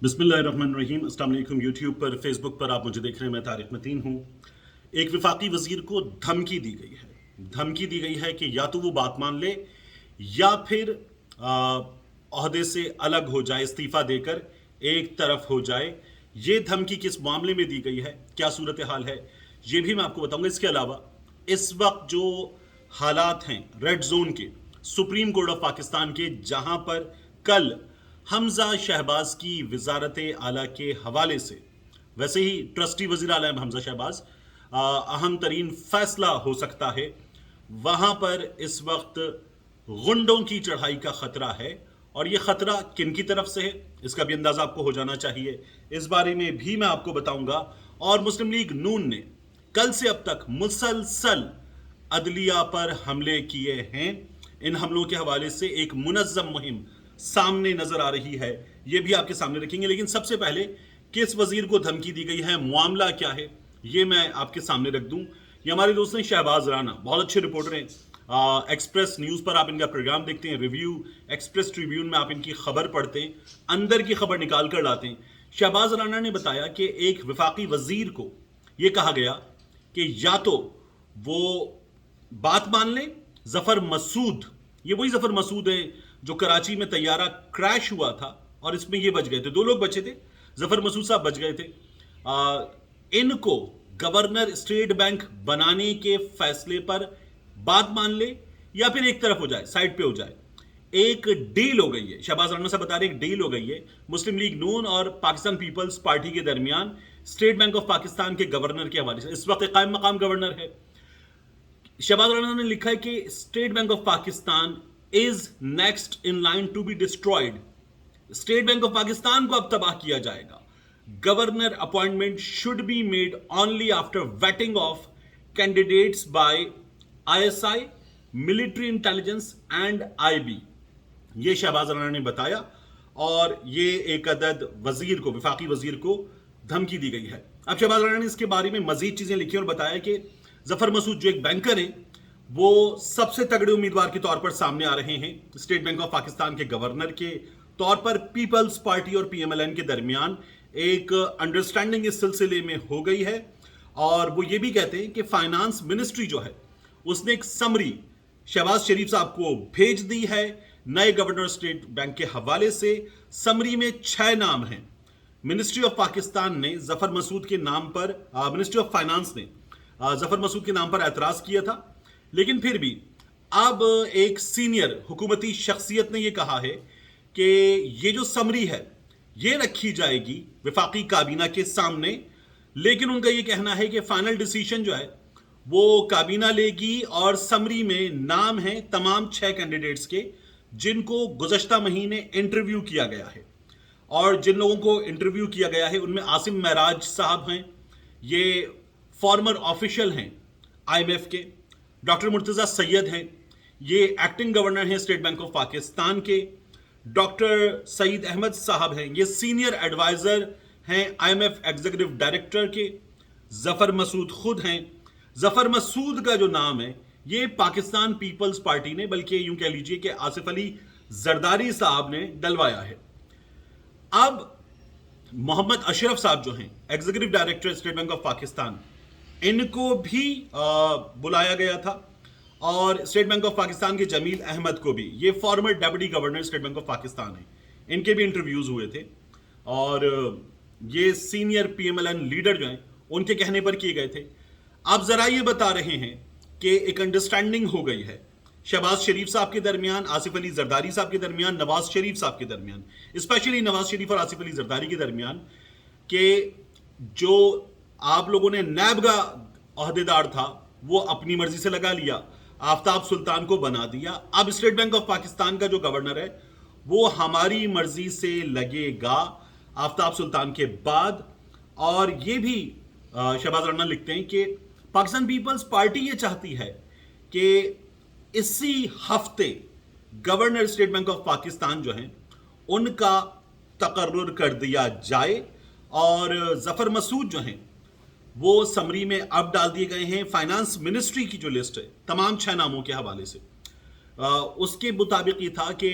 बिस्मिल्लाहिर्रहमानिर्रहीम। अस्सलाम वालेकुम। यूट्यूब पर, फेसबुक पर आप मुझे देख रहे हैं, मैं तारिक मतीन हूँ। एक वफाकी वजीर को धमकी दी गई है। धमकी दी गई है कि या तो वो बात मान ले या फिर ओहदे से अलग हो जाए, इस्तीफ़ा देकर एक तरफ हो जाए। ये धमकी किस मामले में दी गई है, क्या सूरत हाल है, ये भी मैं आपको बताऊंगा। इसके अलावा इस वक्त जो हालात हैं रेड जोन के, सुप्रीम कोर्ट ऑफ पाकिस्तान के, जहां पर कल हमजा शहबाज की वजारत आला के हवाले से, वैसे ही ट्रस्टी वजीर आला है हमजा शहबाज, अहम तरीन फैसला हो सकता है, वहां पर इस वक्त गुंडों की चढ़ाई का खतरा है। और ये खतरा किन की तरफ से है, इसका भी अंदाजा आपको हो जाना चाहिए। इस बारे में भी मैं आपको बताऊंगा। और मुस्लिम लीग नून ने कल से अब तक मुसलसल अदलिया पर हमले किए हैं। इन हमलों के हवाले से एक मुनज़्ज़म मुहिम सामने नजर आ रही है, ये भी आपके सामने रखेंगे। लेकिन सबसे पहले किस वजीर को धमकी दी गई है, मामला क्या है, ये मैं आपके सामने रख दूं। ये हमारे दोस्त हैं शहबाज राना, बहुत अच्छे रिपोर्टर हैं। एक्सप्रेस न्यूज़ पर आप इनका प्रोग्राम देखते हैं, रिव्यू एक्सप्रेस ट्रिब्यून में आप इनकी खबर पढ़ते हैं, अंदर की खबर निकाल कर लाते हैं। शहबाज राना ने बताया कि एक वफाकी वजीर को यह कहा गया कि या तो वो बात मान ले। जफर मसूद, ये वही जफर मसूद है जो कराची में तैयारा क्रैश हुआ था और इसमें ये बच गए थे, 2 लोग बचे थे, जफर मसूद साहब बच गए थे। इनको गवर्नर स्टेट बैंक बनाने के फैसले पर बात मान ले या फिर एक तरफ हो जाए, साइड पे हो जाए। एक डील हो गई है, शहबाज राना साहब बता रहे, एक डील हो गई है मुस्लिम लीग नून और पाकिस्तान पीपल्स पार्टी के दरमियान स्टेट बैंक ऑफ पाकिस्तान के गवर्नर के हवाले से। इस वक्त कायम मकाम गवर्नर है। शहबाज राना ने लिखा है कि State Bank of Pakistan is next in line to be destroyed. State Bank of Pakistan को अब तबाह किया जाएगा। Governor appointment should be made only after vetting of candidates by ISI, military intelligence and IB. ये शहबाज राना ने बताया और ये एक अदद वजीर को, वफाकी वजीर को धमकी दी गई है। अब शहबाज राना ने इसके बारे में मजीद चीजें लिखी और बताया कि जफर मसूद जो एक बैंकर है, वो सबसे तगड़े उम्मीदवार के तौर पर सामने आ रहे हैं। स्टेट बैंक ऑफ पाकिस्तान के गवर्नर के तौर पर पीपल्स पार्टी और पीएमएलएन के दरमियान एक अंडरस्टैंडिंग इस सिलसिले में हो गई है। और वो ये भी कहते हैं कि फाइनेंस मिनिस्ट्री जो है उसने एक समरी शहबाज शरीफ साहब को भेज दी है नए गवर्नर स्टेट बैंक के हवाले से। समरी में 6 नाम हैं। मिनिस्ट्री ऑफ पाकिस्तान ने जफर मसूद के नाम पर, मिनिस्ट्री ऑफ फाइनेंस ने जफर मसूद के नाम पर एतराज किया था, लेकिन फिर भी अब एक सीनियर हुकूमती शख्सियत ने यह कहा है कि ये जो समरी है ये रखी जाएगी वफाकी काबीना के सामने। लेकिन उनका यह कहना है कि फाइनल डिसीजन जो है वो काबीना लेगी। और समरी में नाम है तमाम 6 कैंडिडेट्स के जिनको गुज़श्ता महीने इंटरव्यू किया गया है। और जिन लोगों को इंटरव्यू किया गया है उनमें आसिम महराज साहब हैं, ये फॉर्मर ऑफिशियल हैं आईएमएफ के। डॉक्टर मुर्तज़ा सैयद हैं, ये एक्टिंग गवर्नर हैं स्टेट बैंक ऑफ पाकिस्तान के। डॉक्टर सईद अहमद साहब हैं, ये सीनियर एडवाइजर हैं आईएमएफ एग्जीक्यूटिव डायरेक्टर के। जफर मसूद खुद हैं। जफर मसूद का जो नाम है ये पाकिस्तान पीपल्स पार्टी ने, बल्कि यूं कह लीजिए कि आसिफ अली जरदारी साहब ने डलवाया है। अब मोहम्मद अशरफ साहब जो हैं executive director state Bank of Pakistan, इनको भी बुलाया गया था। और स्टेट बैंक ऑफ पाकिस्तान के जमील अहमद को भी, ये farmer deputy governor state Bank of Pakistan है, इनके भी इंटरव्यूज हुए थे। और ये सीनियर पीएमएलएन लीडर जो हैं उनके कहने पर किए गए थे। अब जरा ये बता रहे हैं कि एक अंडरस्टैंडिंग हो गई है शहबाज शरीफ साहब के दरमियान, आसिफ अली जरदारी साहब के दरमियान, नवाज शरीफ साहब के दरमियान, स्पेशली नवाज शरीफ और आसिफ अली जरदारी के दरमियान, कि जो आप लोगों ने नैब का अहदेदार था वो अपनी मर्जी से लगा लिया, आफ्ताब सुल्तान को बना दिया। अब स्टेट बैंक ऑफ पाकिस्तान का जो गवर्नर है वो हमारी मर्जी से लगेगा आफ्ताब सुल्तान के बाद। और ये भी शहबाज राना लिखते हैं कि पाकिस्तान पीपल्स पार्टी ये चाहती है कि इसी हफ्ते governor state Bank of Pakistan जो हैं उनका तकर्रुर कर दिया जाए। और जफर मसूद जो हैं वो समरी में अब डाल दिए गए हैं। फाइनेंस मिनिस्ट्री की जो लिस्ट है तमाम 6 नामों के हवाले से, उसके मुताबिक ये था कि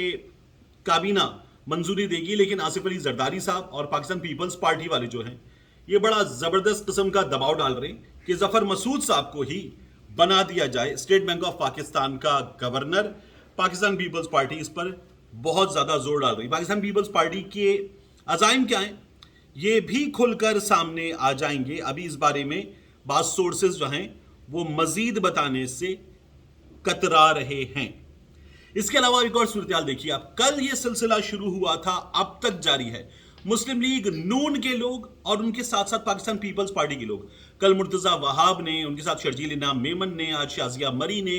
काबीना मंजूरी देगी, लेकिन आसिफ अली जरदारी साहब और पाकिस्तान पीपल्स पार्टी वाले जो हैं ये बड़ा जबरदस्त किस्म का दबाव डाल रहे हैं कि जफर मसूद साहब को ही बना दिया जाए स्टेट बैंक ऑफ पाकिस्तान का गवर्नर। पाकिस्तान पीपल्स पार्टी इस पर बहुत ज्यादा जोर डाल रही है। पाकिस्तान पीपल्स पार्टी के अजाइम क्या हैं ये भी खुलकर सामने आ जाएंगे। अभी इस बारे में बात सोर्सेज जो हैं वो मजीद बताने से कतरा रहे हैं। इसके अलावा एक और सूरत देखिए आप, कल ये सिलसिला शुरू हुआ था, अब तक जारी है। मुस्लिम लीग नून के लोग और उनके साथ साथ पाकिस्तान पीपल्स पार्टी के लोग, कल मुर्तजा वहाब ने, उनके साथ शर्जील इनाम मेमन ने, आज शाजिया मरी ने,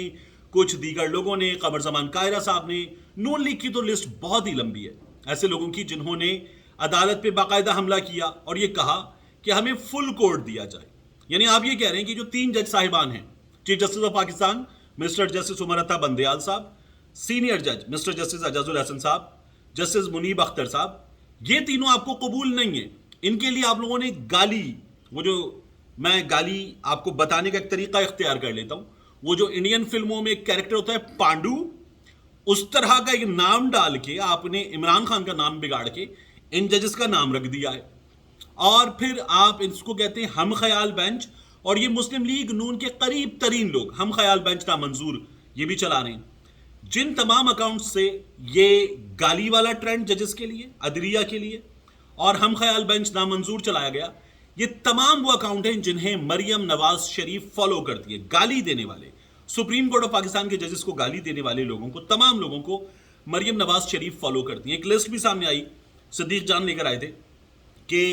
कुछ दीगर लोगों ने, कमर जमान कायरा साहब ने। नून लीग की तो लिस्ट बहुत ही लंबी है ऐसे लोगों की जिन्होंने अदालत पे बाकायदा हमला किया और ये कहा कि हमें फुल कोर्ट दिया जाए। यानी आप ये कह रहे हैं कि जो 3 जज साहिबान हैं, chief justice of Pakistan mister justice Umar Ata Bandial साहब, सीनियर जज मिस्टर जस्टिस एजाजुल हसन साहब, जस्टिस मुनीब अख्तर साहब, ये तीनों आपको कबूल नहीं है। इनके लिए आप लोगों ने गाली, वो जो मैं गाली आपको बताने का एक तरीका इख्तियार कर लेता हूं, वो जो इंडियन फिल्मों में एक कैरेक्टर होता है पांडु, उस तरह का एक नाम डाल के आपने इमरान खान का नाम बिगाड़ के इन जजेस का नाम रख दिया है। और फिर आप इसको कहते हैं हम ख्याल बेंच, और ये मुस्लिम लीग नून के करीब तरीन लोग हम ख्याल बेंच नामंजूर ये भी चला रहे हैं। जिन तमाम अकाउंट से ये गाली वाला ट्रेंड जजेस के लिए, अदलिया के लिए और हम ख्याल बेंच नामंजूर चलाया गया, ये तमाम वो अकाउंट हैं जिन्हें मरियम नवाज शरीफ फॉलो करती है। गाली देने वाले, सुप्रीम कोर्ट ऑफ पाकिस्तान के जजेस को गाली देने वाले लोगों को, तमाम लोगों को मरियम नवाज शरीफ फॉलो करती है। एक लिस्ट भी सामने आई, सिद्दीक जान लेकर आए थे कि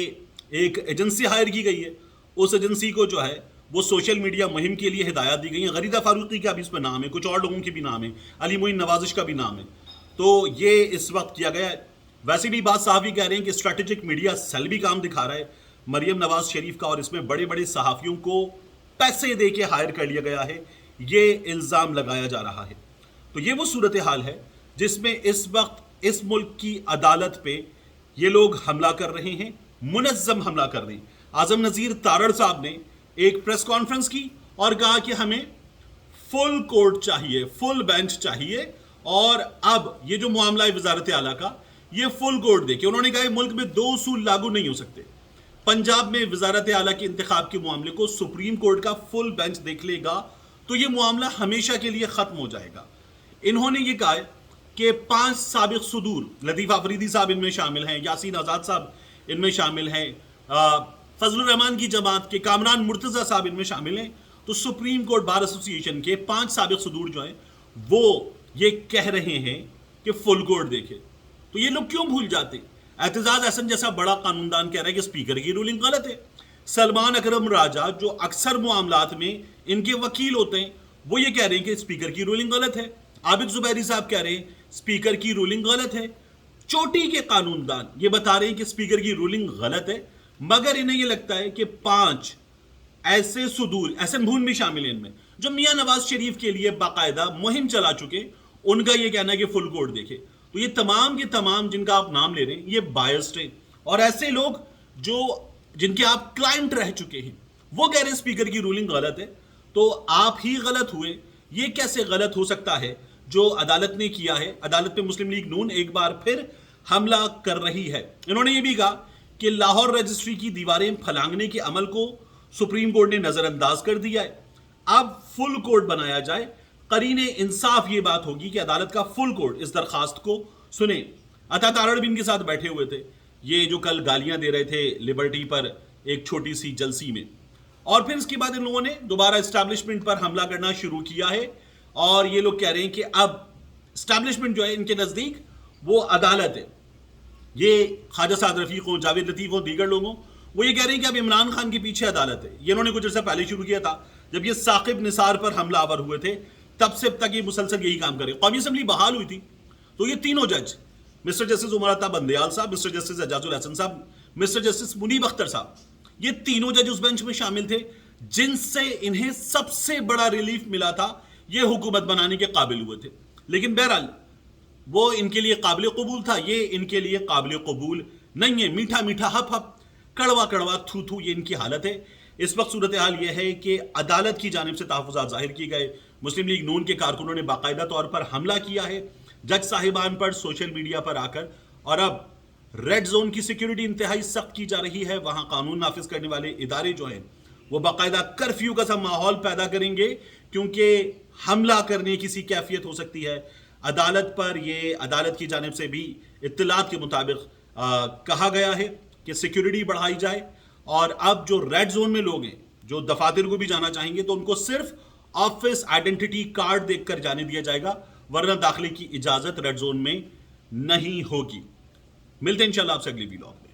एक एजेंसी हायर की गई है, उस एजेंसी को जो है वो सोशल मीडिया मुहिम के लिए हिदायत दी गई है। गरीदा फारूकी का भी इस पर नाम है, कुछ और लोगों के भी नाम है, अली मोइन नवाजिश का भी नाम है। तो ये इस वक्त किया गया है। वैसे भी बात साहब ही कह रहे हैं कि स्ट्रेटेजिक मीडिया सेल भी काम दिखा रहा है मरियम नवाज शरीफ का, और इसमें बड़े बड़े सहाफियों को पैसे दे के हायर कर लिया गया है, ये इल्ज़ाम लगाया जा रहा है। तो ये वो सूरत हाल है जिसमें इस वक्त इस मुल्क की अदालत पे ये लोग हमला कर रहे हैं, मुनज़्ज़म हमला कर रहे हैं। आजम नज़ीर तारड़ साहब ने एक प्रेस कॉन्फ्रेंस की और कहा कि हमें फुल कोर्ट चाहिए, फुल बेंच चाहिए, और अब ये जो मामला है वजारत आला का, ये फुल कोर्ट देखिए। उन्होंने कहा मुल्क में 2 उसूल लागू नहीं हो सकते। पंजाब में वजारत आला के इंतखाब के मामले को सुप्रीम कोर्ट का फुल बेंच देख लेगा तो ये मामला हमेशा के लिए खत्म हो जाएगा। इन्होंने ये कहा कि 5 साबिक सुदूर, लतीफ़ अफरीदी साहब इनमें शामिल हैं, यासीन आज़ाद साहब इनमें शामिल हैं, फजलुर रहमान की जमात के कामरान मुर्तज़ा साहब इनमें शामिल हैं। तो सुप्रीम कोर्ट बार एसोसिएशन के 5 साबिक सुदूर जो हैं वो ये कह रहे हैं कि फुल कोर्ट देखे। तो ये लोग क्यों भूल जाते? एतजाज हसन जैसा बड़ा कानूनदान कह रहा है कि स्पीकर की रूलिंग गलत है। सलमान अकरम राजा जो अक्सर मामलात में इनके वकील होते हैं वो ये कह रहे हैं कि स्पीकर की रूलिंग गलत है। आबिद जुबैरी साहब कह रहे हैं स्पीकर की रूलिंग गलत है। चोटी के कानूनदान ये बता रहे हैं कि स्पीकर की रूलिंग गलत है, मगर इन्हें यह लगता है कि 5 ऐसे सुदूर, एहसन भून भी शामिल हैं इनमें, जो मियां नवाज शरीफ के लिए बाकायदा मुहिम चला चुके, उनका यह कहना है कि फुल कोर्ट देखे। तो ये तमाम के तमाम जिनका आप नाम ले रहे हैं ये बायस्ड हैं, और ऐसे लोग जो जिनके आप क्लाइंट रह चुके हैं वो कह रहे हैं स्पीकर की रूलिंग गलत है। तो आप ही गलत हुए। ये कैसे गलत हो सकता है जो अदालत ने किया है? अदालत पे मुस्लिम लीग नून एक बार फिर हमला कर रही है। इन्होंने ये भी कहा कि लाहौर रजिस्ट्री की दीवारें फलांगने के अमल को सुप्रीम कोर्ट ने नजरअंदाज कर दिया है, अब फुल कोर्ट बनाया जाए। करीने इंसाफ ये बात होगी कि अदालत का फुल कोर्ट इस दरखास्त को सुने। अता तारड़ भी इनके साथ बैठे हुए थे, ये जो कल गालियां दे रहे थे लिबर्टी पर एक छोटी सी जलसी में। और फिर इसके बाद इन लोगों ने दोबारा एस्टैब्लिशमेंट पर हमला करना शुरू किया है, और ये लोग कह रहे हैं कि अब एस्टैब्लिशमेंट जो है इनके नजदीक वो अदालत है। ये ख्वाजा साद रफीक हो, जावेद लतीफ हो, दीगर लोगों, वो ये कह रहे हैं कि अब इमरान खान के पीछे अदालत है। ये इन्होंने कुछ अर्सा पहले शुरू किया था, जब ये साकिब निसार पर हमलावर हुए थे, तब से अब तक ये मुसलसल यही काम करे। कौमी असम्बली बहाल हुई थी तो ये तीनों जज, मिस्टर जस्टिस उमर अता बंदयाल साहब, मिस्टर जस्टिस एजाजुल हसन साहब, मिस्टर जस्टिस मुनीब अख्तर साहब, ये तीनों जज उस बेंच में शामिल थे जिनसे इन्हें सबसे बड़ा रिलीफ मिला था, ये हुकूमत बनाने के काबिल हुए थे। लेकिन बहरहाल वो इनके लिए काबिल कबूल था, ये इनके लिए काबिल कबूल नहीं है। मीठा मीठा हप हप, कड़वा कड़वा थू थू, ये इनकी हालत है। इस वक्त सूरत हाल यह है कि अदालत की जानिब से तहफ़्फ़ुज़ात ज़ाहिर किए गए, मुस्लिम लीग नून के कारकुनों ने बाकायदा तौर पर हमला किया है जज साहिबान पर सोशल मीडिया पर आकर, اور اب ریڈ زون کی سیکیورٹی انتہائی سخت کی جا رہی ہے. وہاں قانون نافذ کرنے والے ادارے جو ہیں وہ باقاعدہ کرفیو کا سا ماحول پیدا کریں گے, کیونکہ حملہ کرنے کی سی کیفیت ہو سکتی ہے عدالت پر. یہ عدالت کی جانب سے بھی اطلاعات کے مطابق کہا گیا ہے کہ سیکیورٹی بڑھائی جائے, اور اب جو ریڈ زون میں لوگ ہیں جو دفاتر کو بھی جانا چاہیں گے تو ان کو صرف آفس آئیڈینٹی کارڈ دیکھ کر جانے دیا جائے گا, ورنہ داخلے کی اجازت ریڈ زون میں نہیں ہوگی. ملتے ہیں انشاءاللہ آپ سے اگلی ویڈیو میں.